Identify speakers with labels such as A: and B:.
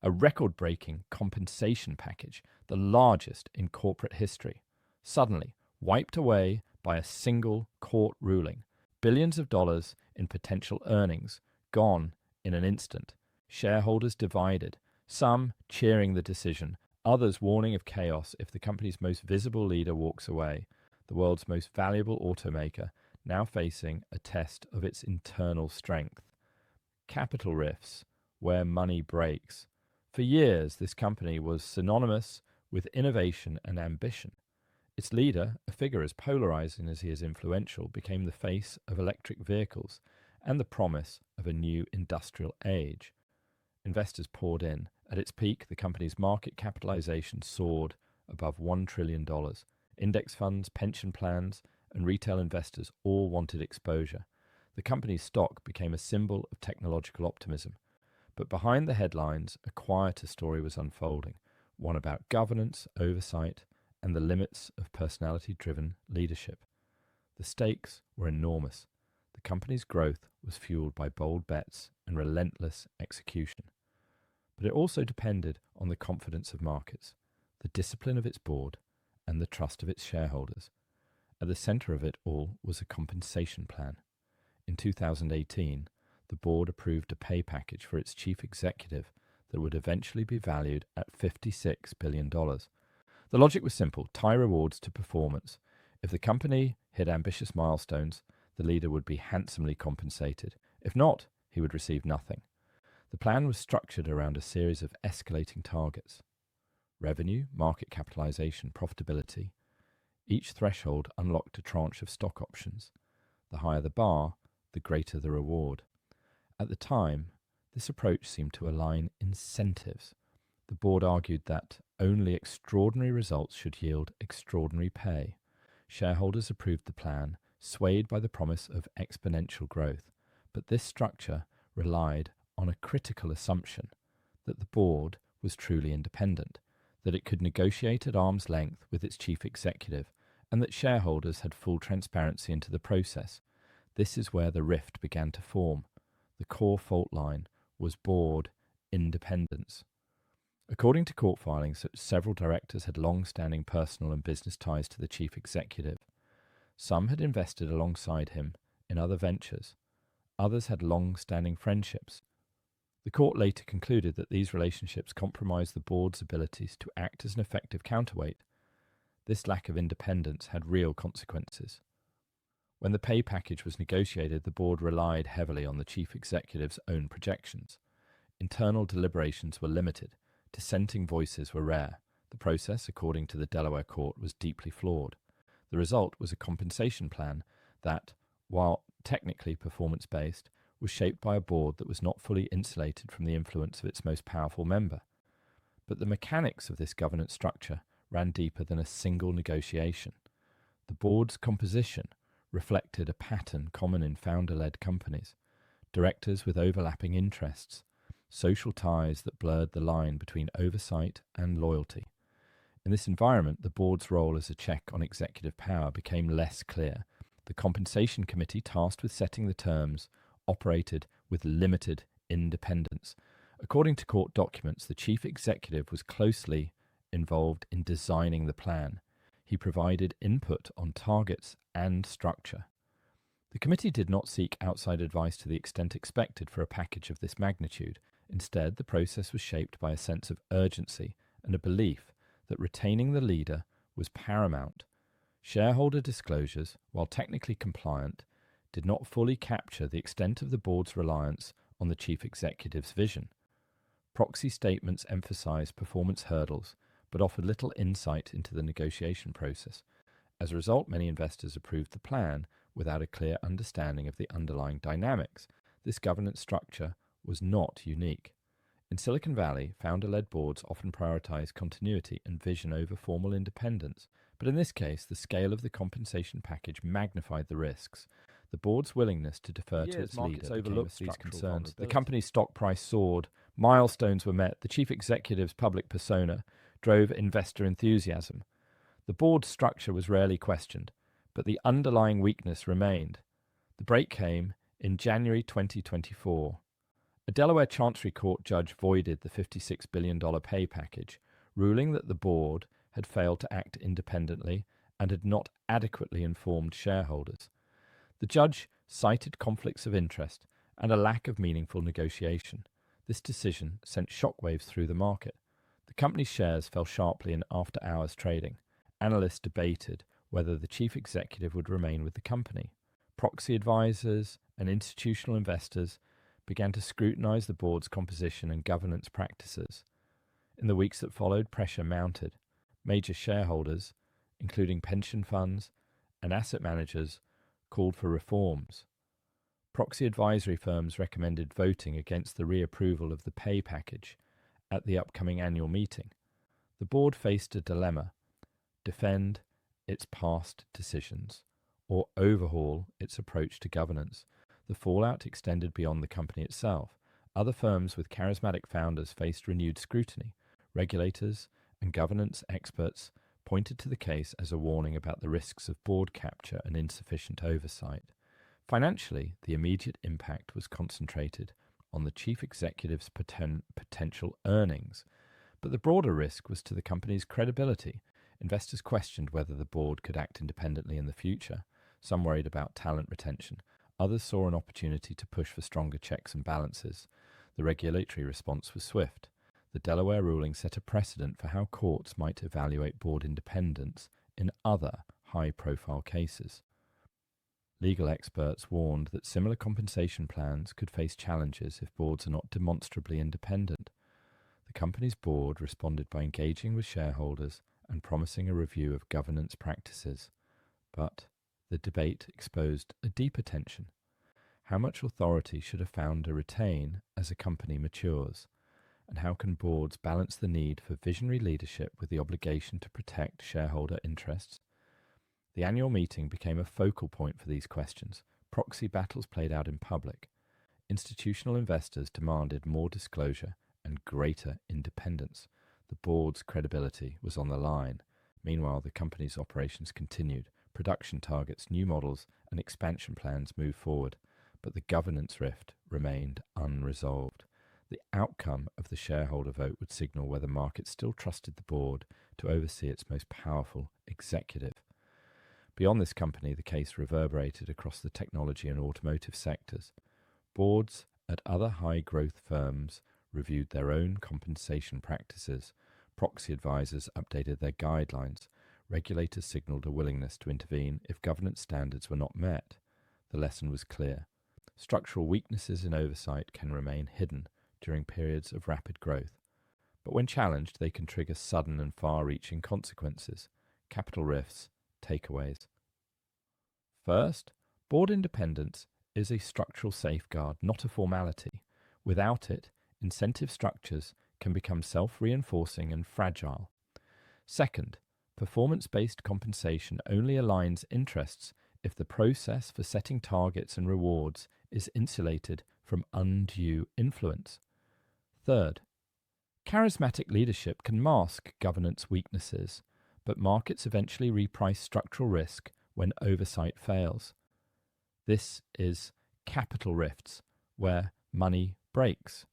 A: a record-breaking compensation package, the largest in corporate history, suddenly wiped away by a single court ruling. Billions of dollars in potential earnings gone in an instant. Shareholders divided, some cheering the decision, others warning of chaos if the company's most visible leader walks away. The world's most valuable automaker now facing a test of its internal strength. CapitalRifts, where money breaks. For years, this company was synonymous with innovation and ambition. Its leader, a figure as polarizing as he is influential, became the face of electric vehicles and the promise of a new industrial age. Investors poured in. At its peak, the company's market capitalization soared above $1 trillion. Index funds, pension plans, and retail investors all wanted exposure. The company's stock became a symbol of technological optimism. But behind the headlines, a quieter story was unfolding, one about governance, oversight, and the limits of personality-driven leadership. The stakes were enormous. The company's growth was fueled by bold bets and relentless execution. But it also depended on the confidence of markets, the discipline of its board, and the trust of its shareholders. At the center of it all was a compensation plan. In 2018, the board approved a pay package for its chief executive that would eventually be valued at $56 billion. The logic was simple: tie rewards to performance. If the company hit ambitious milestones, the leader would be handsomely compensated. If not, he would receive nothing. The plan was structured around a series of escalating targets: revenue, market capitalization, profitability. Each threshold unlocked a tranche of stock options. The higher the bar, the greater the reward. At the time, this approach seemed to align incentives. The board argued that only extraordinary results should yield extraordinary pay. Shareholders approved the plan, swayed by the promise of exponential growth. But this structure relied on a critical assumption that the board was truly independent, that it could negotiate at arm's length with its chief executive, and that shareholders had full transparency into the process. This is where the rift began to form. The core fault line was board independence. According to court filings, several directors had long-standing personal and business ties to the chief executive. Some had invested alongside him in other ventures. Others had long-standing friendships. The court later concluded that these relationships compromised the board's abilities to act as an effective counterweight. This lack of independence had real consequences. When the pay package was negotiated, the board relied heavily on the chief executive's own projections. Internal deliberations were limited. Dissenting voices were rare. The process, according to the Delaware court, was deeply flawed. The result was a compensation plan that, while technically performance-based, was shaped by a board that was not fully insulated from the influence of its most powerful member. But the mechanics of this governance structure ran deeper than a single negotiation. The board's composition reflected a pattern common in founder-led companies: directors with overlapping interests, social ties that blurred the line between oversight and loyalty. In this environment, the board's role as a check on executive power became less clear. The compensation committee, tasked with setting the terms, operated with limited independence. According to court documents, the chief executive was closely involved in designing the plan. He provided input on targets and structure. The committee did not seek outside advice to the extent expected for a package of this magnitude. Instead, the process was shaped by a sense of urgency and a belief that retaining the leader was paramount. Shareholder disclosures, while technically compliant, did not fully capture the extent of the board's reliance on the chief executive's vision. Proxy statements emphasized performance hurdles, but offered little insight into the negotiation process. As a result, many investors approved the plan without a clear understanding of the underlying dynamics. This governance structure was not unique. In Silicon Valley, founder-led boards often prioritize continuity and vision over formal independence, but in this case, the scale of the compensation package magnified the risks. The board's willingness to defer to its leader overlooked these concerns. The company's stock price soared, milestones were met, the chief executive's public persona drove investor enthusiasm. The board's structure was rarely questioned, but the underlying weakness remained. The break came in January 2024. A Delaware Chancery Court judge voided the $56 billion pay package, ruling that the board had failed to act independently and had not adequately informed shareholders. The judge cited conflicts of interest and a lack of meaningful negotiation. This decision sent shockwaves through the market. The company's shares fell sharply in after-hours trading. Analysts debated whether the chief executive would remain with the company. Proxy advisors and institutional investors began to scrutinize the board's composition and governance practices. In the weeks that followed, pressure mounted. Major shareholders, including pension funds and asset managers, called for reforms. Proxy advisory firms recommended voting against the reapproval of the pay package at the upcoming annual meeting. The board faced a dilemma: defend its past decisions or overhaul its approach to governance. The fallout extended beyond the company itself. Other firms with charismatic founders faced renewed scrutiny. Regulators and governance experts pointed to the case as a warning about the risks of board capture and insufficient oversight. Financially, the immediate impact was concentrated on the chief executive's potential earnings, but the broader risk was to the company's credibility. Investors questioned whether the board could act independently in the future. Some worried about talent retention. Others saw an opportunity to push for stronger checks and balances. The regulatory response was swift. The Delaware ruling set a precedent for how courts might evaluate board independence in other high-profile cases. Legal experts warned that similar compensation plans could face challenges if boards are not demonstrably independent. The company's board responded by engaging with shareholders and promising a review of governance practices. But the debate exposed a deeper tension. How much authority should a founder retain as a company matures? And how can boards balance the need for visionary leadership with the obligation to protect shareholder interests? The annual meeting became a focal point for these questions. Proxy battles played out in public. Institutional investors demanded more disclosure and greater independence. The board's credibility was on the line. Meanwhile, the company's operations continued. Production targets, new models, and expansion plans moved forward, but the governance rift remained unresolved. The outcome of the shareholder vote would signal whether markets still trusted the board to oversee its most powerful executive. Beyond this company, the case reverberated across the technology and automotive sectors. Boards at other high-growth firms reviewed their own compensation practices. Proxy advisors updated their guidelines. Regulators signaled a willingness to intervene if governance standards were not met. The lesson was clear. Structural weaknesses in oversight can remain hidden during periods of rapid growth, but when challenged, they can trigger sudden and far-reaching consequences. CapitalRifts takeaways. First, board independence is a structural safeguard, not a formality. Without it, incentive structures can become self-reinforcing and fragile. Second, performance-based compensation only aligns interests if the process for setting targets and rewards is insulated from undue influence. Third, charismatic leadership can mask governance weaknesses, but markets eventually reprice structural risk when oversight fails. This is CapitalRifts, where money breaks.